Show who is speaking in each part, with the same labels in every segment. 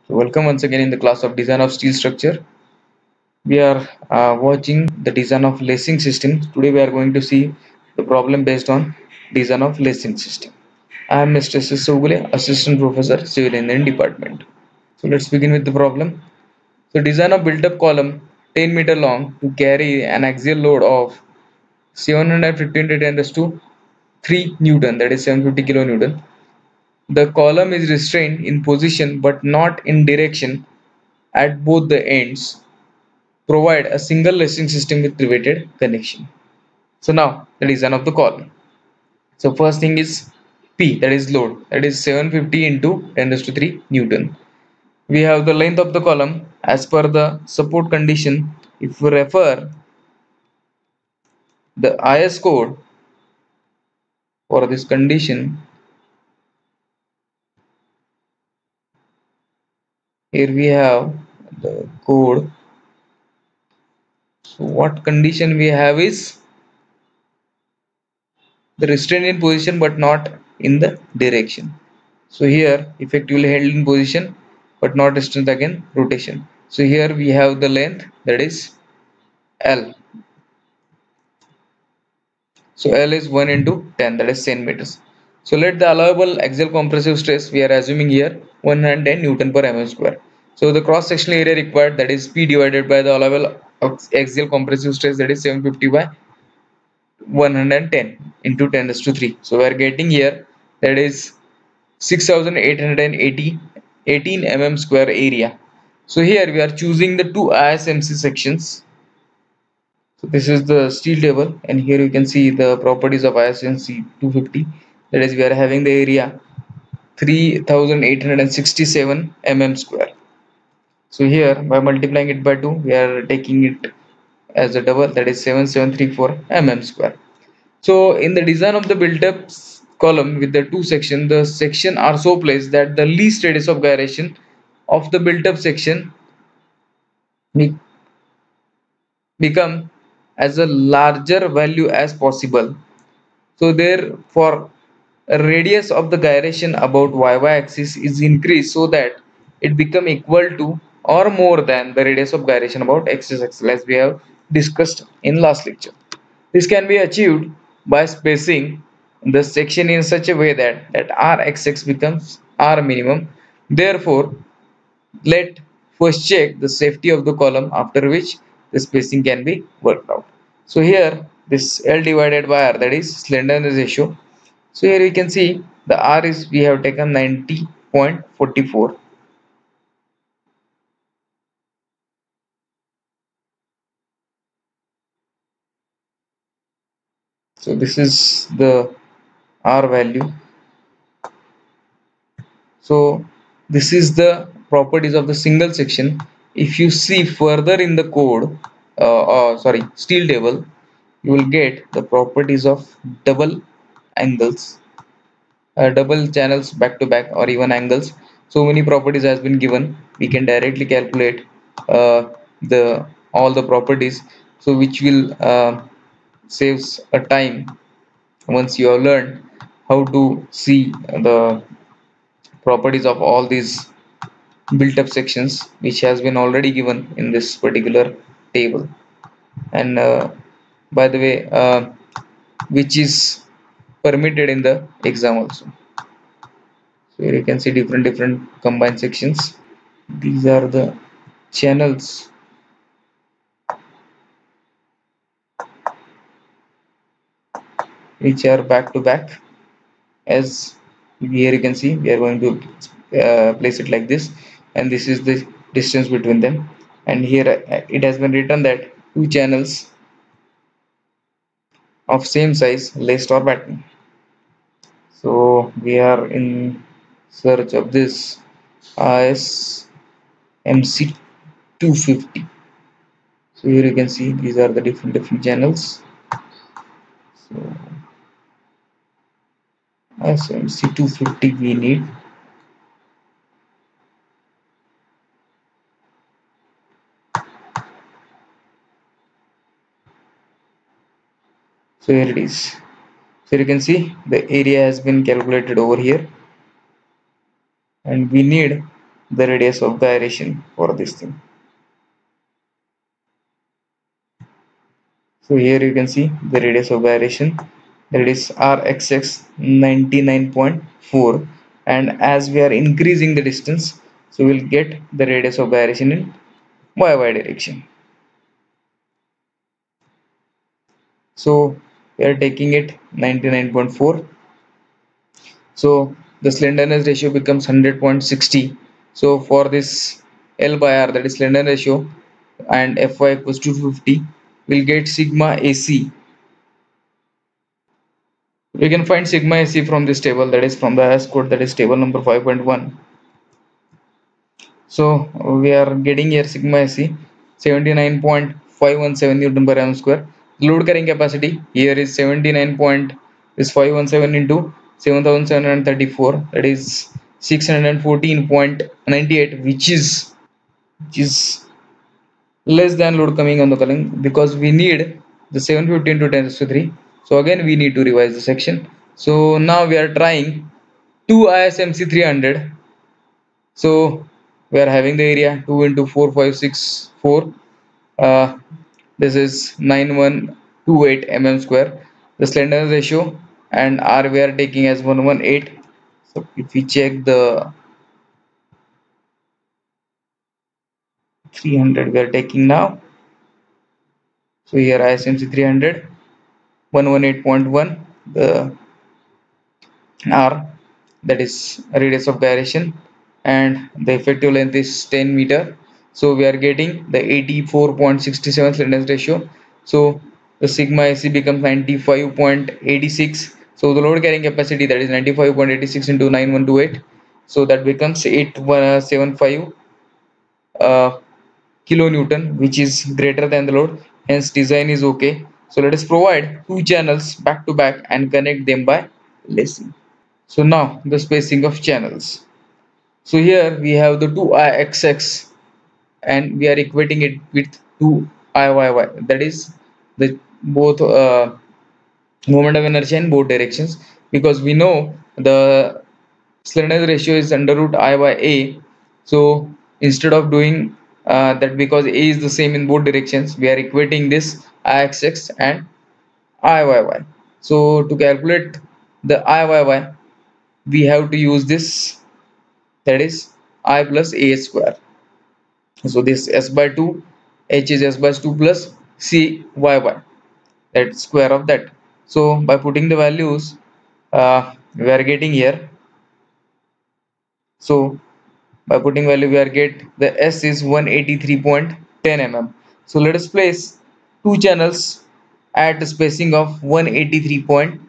Speaker 1: So welcome once again in the class of design of steel structure. We are watching the design of lacing system. Today we are going to see the problem based on design of lacing system. I am Mr. Sogule, Assistant Professor, Civil Engineering Department. So let's begin with the problem. So design of built-up column 10 meter long to carry an axial load of 715 to 10 raised to 3 Newton, that is 750 kilonewton. The column is restrained in position but not in direction at both the ends. Provide a single lacing system with riveted connection. So now the design of the column. So first thing is P, that is load, that is 750 into 10 raised to 3 Newton. We have the length of the column as per the support condition. If we refer the IS code for this condition, here we have the code. So what condition we have is the restraint in position but not in the direction. So here effectively held in position but not restrained again rotation. So here we have the length, that is L. So L is 1 into 10, that is 10 meters. So let the allowable axial compressive stress we are assuming here 110 Newton per mm square. So the cross sectional area required, that is P divided by the allowable axial compressive stress, that is 750 by 110 into 10 raised to 3. So we are getting here, that is 6880 18 mm square area. So here we are choosing the two ISMC sections. So this is the steel table, and here you can see the properties of ISMC 250. That is, we are having the area 3867 mm square. So here by multiplying it by 2, we are taking it as a double, that is 7734 mm square. So in the design of the built-up column with the two sections, the section are so placed that the least radius of gyration of the built-up section become as a larger value as possible. So therefore, a radius of the gyration about y-y axis is increased so that it become equal to or more than the radius of gyration about x-axis, as we have discussed in last lecture. This can be achieved by spacing the section in such a way that Rxx becomes R minimum. Therefore, let first check the safety of the column, after which the spacing can be worked out. So here this L divided by R, that is slenderness ratio. So here you can see the R is, we have taken 90.44. So this is the R value. So this is the properties of the single section. If you see further in the code, steel table, you will get the properties of double angles, double channels back to back, or even angles. So many properties has been given. We can directly calculate the all the properties. So which will saves a time once you have learned how to see the properties of all these built up sections, which has been already given in this particular table. And by the way, which is permitted in the exam also. So here you can see different combined sections. These are the channels which are back to back. As here you can see, we are going to place it like this, and this is the distance between them. And here it has been written that two channels of same size laced or batten. So we are in search of this ISMC 250. So here you can see these are the different channels. So ISMC 250 we need. So here it is. So you can see the area has been calculated over here, and we need the radius of gyration for this thing. So here you can see the radius of gyration, that is rxx 99.4, and as we are increasing the distance, so we'll get the radius of gyration in y direction. So we are taking it 99.4. So the slenderness ratio becomes 100.60. So for this L by R, that is slenderness ratio, and Fy equals to 250, we'll get sigma AC. We can find sigma AC from this table, that is from the IS code, that is table number 5.1. So we are getting here sigma AC 79.517 Newton per mm square. Load carrying capacity here is 79.517 into 7734, that is 614.98, which is less than load coming on the column, because we need the 750 into 10 to 3. So again we need to revise the section. So now we are trying 2 ISMC 300. So we are having the area 2 into 4 5 6 4. uh, this is 9128 mm square. The slenderness ratio and R we are taking as 118. So if we check the 300 we are taking now, so here ISMC 300 118.1, the R, that is radius of gyration, and the effective length is 10 meter. So we are getting the 84.67 slenderness ratio. So the sigma AC becomes 95.86. So the load carrying capacity, that is 95.86 into 9128. So that becomes 8175 kilonewton, which is greater than the load. Hence design is okay. So let us provide two channels back to back and connect them by lacing. So now the spacing of channels. So here we have the 2IXX and we are equating it with 2IYY, that is the both moment of inertia in both directions, because we know the slenderness ratio is under root I by A. So instead of doing that, because A is the same in both directions, we are equating this IXX and IYY. So to calculate the IYY, we have to use this, that is I plus A square. So this S by 2, H is S by 2 plus C YY, that square of that. So by putting the values, we are getting here. So by putting value, we are get the S is 183.10 mm. So let us place two channels at the spacing of 183.5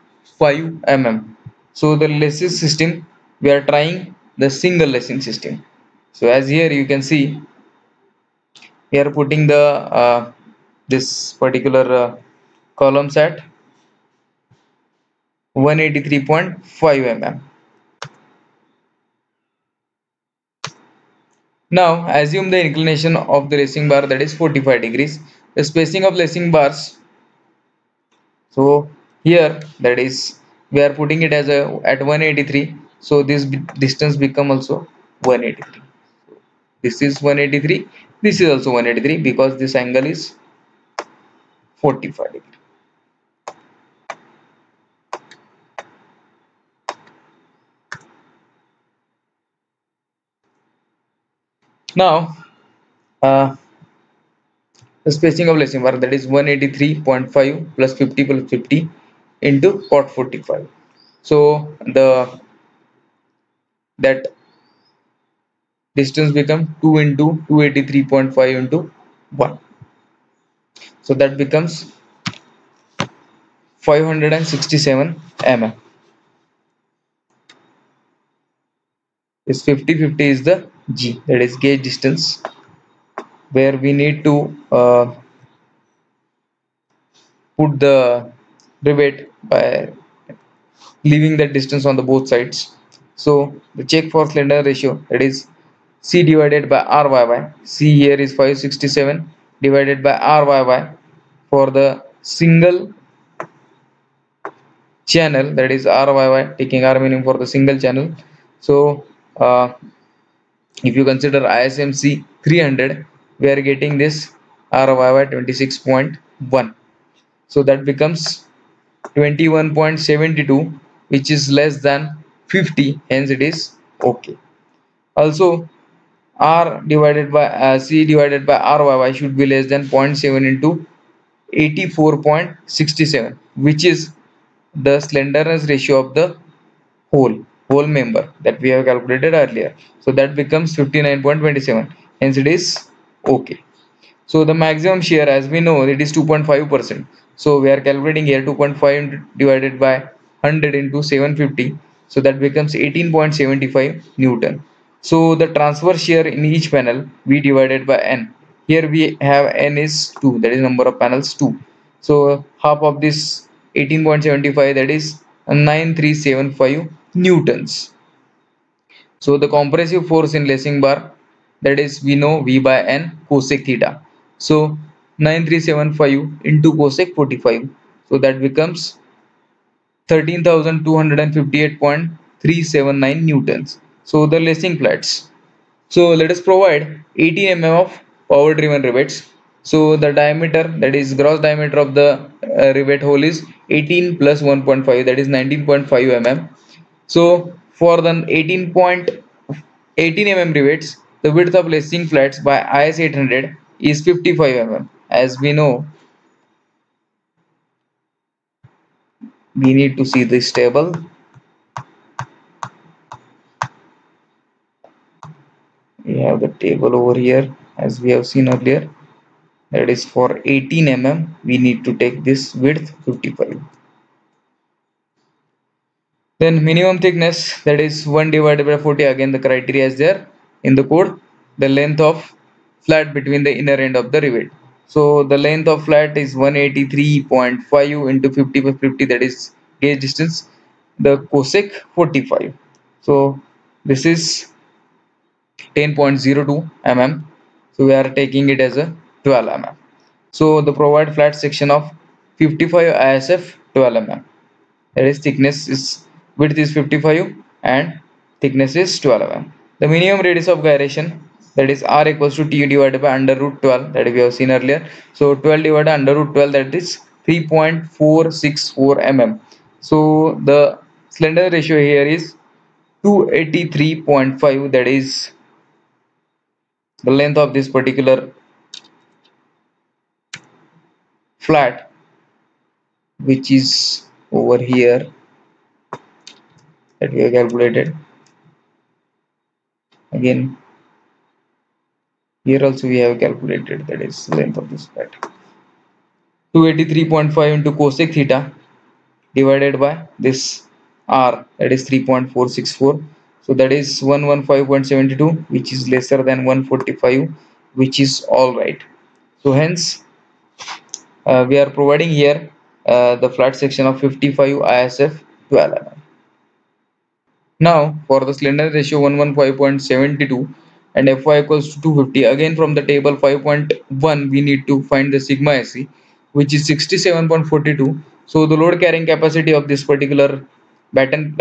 Speaker 1: mm. So the lacing system, we are trying the single lacing system. So as here you can see, we are putting the this particular columns at 183.5 mm. Now assume the inclination of the lacing bar, that is 45 degrees. The spacing of lacing bars, so here that is we are putting it as a at 183. So this distance become also 183. This is 183. This is also 183 because this angle is 45 degrees. Now the spacing of lacing bar, that is 183.5 plus 50 plus 50 into cot 45. So the that distance become 2 into 283.5 into 1. So that becomes 567 mm. This 50-50 is the G, that is gauge distance, where we need to put the rivet by leaving that distance on the both sides. So the check for slender ratio, that is C divided by RYY. C here is 567 divided by RYY for the single channel, that is RYY, taking R meaning for the single channel. So If you consider ISMC 300, we are getting this RYY 26.1. So that becomes 21.72, which is less than 50, hence it is okay. Also, R divided by C divided by RYY should be less than 0.7 into 84.67, which is the slenderness ratio of the whole member that we have calculated earlier. So that becomes 59.27, hence it is okay. So the maximum share, as we know, it is 2.5%. So we are calculating here 2.5 divided by 100 into 750. So that becomes 18.75 Newton. So the transfer share in each panel V divided by N. Here we have N is 2, that is number of panels 2. So half of this 18.75, that is 9375 Newtons. So the compressive force in lacing bar, that is we know V by N cosec theta. So 9375 into cosec 45. So that becomes 13,258.379 Newtons. So the lacing plates. So let us provide 18 mm of power driven rivets. So the diameter, that is gross diameter of the rivet hole, is 18 plus 1.5, that is 19.5 mm. So for the 18 mm rivets, the width of lacing flats by IS 800 is 55 mm. As we know, we need to see this table. We have the table over here, as we have seen earlier. That is for 18 mm, we need to take this width 55. Then minimum thickness, that is 1 divided by 40. Again the criteria is there in the code. The length of flat between the inner end of the rivet. So the length of flat is 183.5 into 50 by 50, that is gauge distance. The cosec 45. So this is 10.02 mm. So we are taking it as a 12 mm. So the provide flat section of 55 ISF 12 mm. That is thickness is width is 55 and thickness is 12 mm. The minimum radius of gyration, that is R equals to T divided by under root 12, that we have seen earlier. So 12 divided by under root 12, that is 3.464 mm. So the slender ratio here is 283.5, that is the length of this particular flat, which is over here, that we have calculated. Again, here also we have calculated, that is length of this flat. 283.5 into cosec theta divided by this R, that is 3.464. So that is 115.72, which is lesser than 145, which is all right. So hence we are providing here the flat section of 55 ISF 12 mm. Now for the slenderness ratio 115.72 and Fy equals to 250, again from the table 5.1 we need to find the sigma SE, which is 67.42. So the load carrying capacity of this particular batten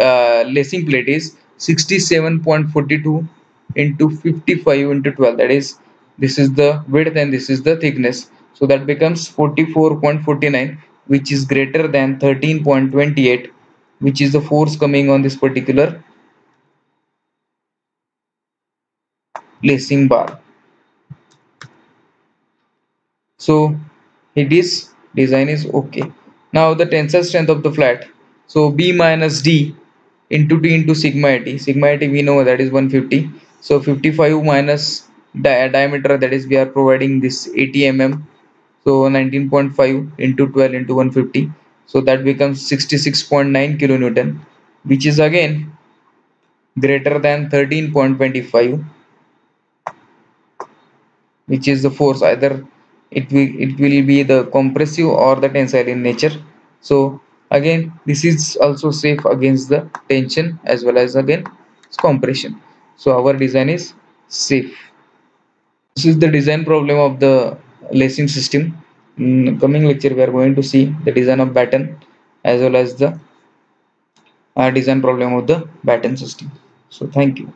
Speaker 1: lacing plate is 67.42 into 55 into 12, that is this is the width and this is the thickness. So that becomes 44.49, which is greater than 13.28, which is the force coming on this particular lacing bar. So it is design is okay. Now the tensile strength of the flat. So B minus D into T into sigma AT. Sigma AT we know that is 150. So 55 minus diameter, that is we are providing this 80 mm. So 19.5 into 12 into 150. So that becomes 66.9 kilonewton, which is again greater than 13.25, which is the force. Either it will be the compressive or the tensile in nature. So again this is also safe against the tension as well as again compression. So our design is safe. This is the design problem of the lacing system. In coming lecture we are going to see the design of batten as well as the design problem of the batten system. So thank you.